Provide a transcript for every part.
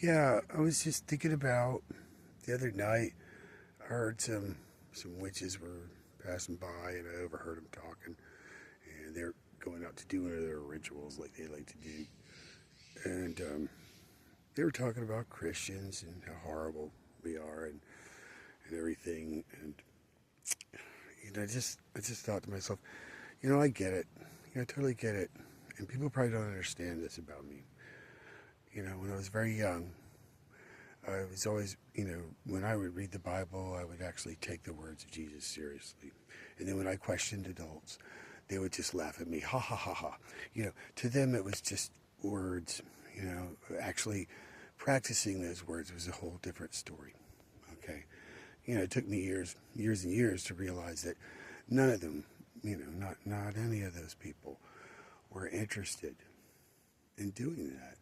Yeah, I was just thinking about the other night. I heard some witches were passing by, and I overheard them talking, and they're going out to do one of their rituals like they like to do, and they were talking about Christians and how horrible we are and everything, and I just thought to myself, I get it, I totally get it, and people probably don't understand this about me. When I was very young, I was always, when I would read the Bible, I would actually take the words of Jesus seriously. And then when I questioned adults, they would just laugh at me, ha ha ha ha. To them it was just words. Actually practicing those words was a whole different story. Okay. It took me years and years to realize that none of them, not any of those people were interested in doing that.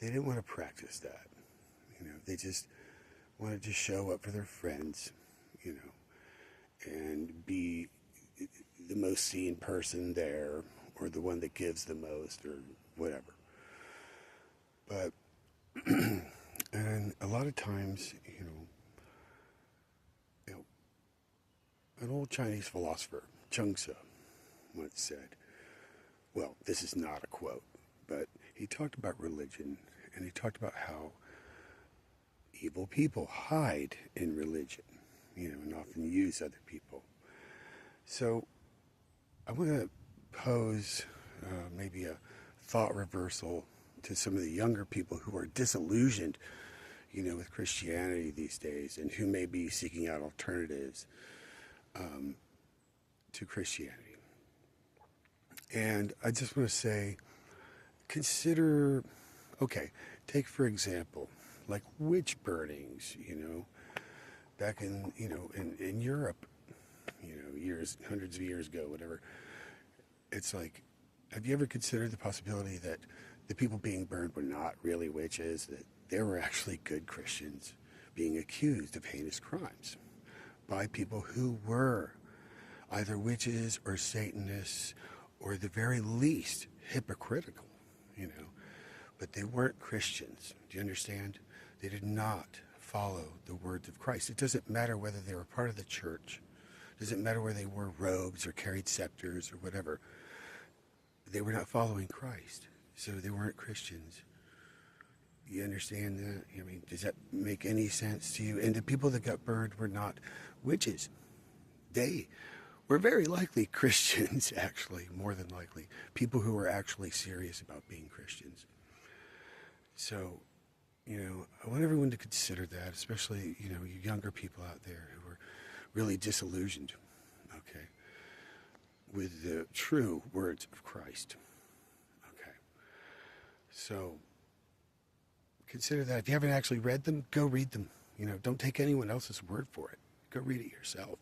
They didn't want to practice that. They just wanted to show up for their friends, and be the most seen person there, or the one that gives the most, or whatever. But, and a lot of times, an old Chinese philosopher, Chung Tzu, once said, well, this is not a quote, but he talked about religion, and he talked about how evil people hide in religion, and often use other people. So I want to pose maybe a thought reversal to some of the younger people who are disillusioned, with Christianity these days, and who may be seeking out alternatives to Christianity. And I just want to say, consider, okay, take for example, like witch burnings, back in Europe, years, hundreds of years ago, whatever. It's like, have you ever considered the possibility that the people being burned were not really witches, that they were actually good Christians being accused of heinous crimes by people who were either witches or Satanists, or at the very least hypocritical, but they weren't Christians. Do you understand? They did not follow the words of Christ. It doesn't matter whether they were part of the church. It doesn't matter whether they wore robes or carried scepters or whatever. They were not following Christ, so they weren't Christians. You understand that? Does that make any sense to you? And the people that got burned were not witches. They were very likely Christians, actually, more than likely. People who were actually serious about being Christians. So, I want everyone to consider that, especially, you younger people out there who are really disillusioned, okay, with the true words of Christ. Okay. So, consider that. If you haven't actually read them, go read them. Don't take anyone else's word for it. Go read it yourself.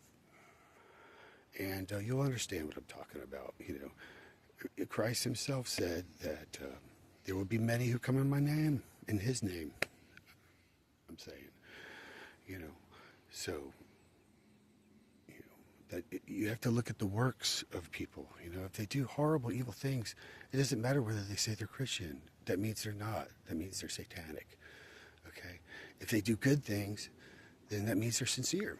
And you'll understand what I'm talking about. Christ himself said that there will be many who come in my name, in his name, I'm saying. So, that you have to look at the works of people. If they do horrible, evil things, it doesn't matter whether they say they're Christian. That means they're not. That means they're satanic. Okay? If they do good things, then that means they're sincere.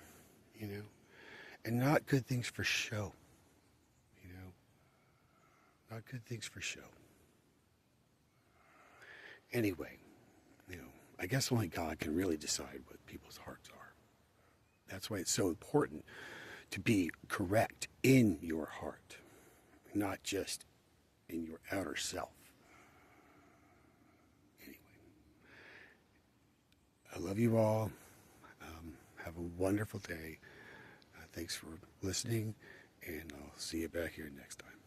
And not good things for show. Not good things for show. Anyway, I guess only God can really decide what people's hearts are. That's why it's so important to be correct in your heart, not just in your outer self. Anyway, I love you all. Have a wonderful day. Thanks for listening, and I'll see you back here next time.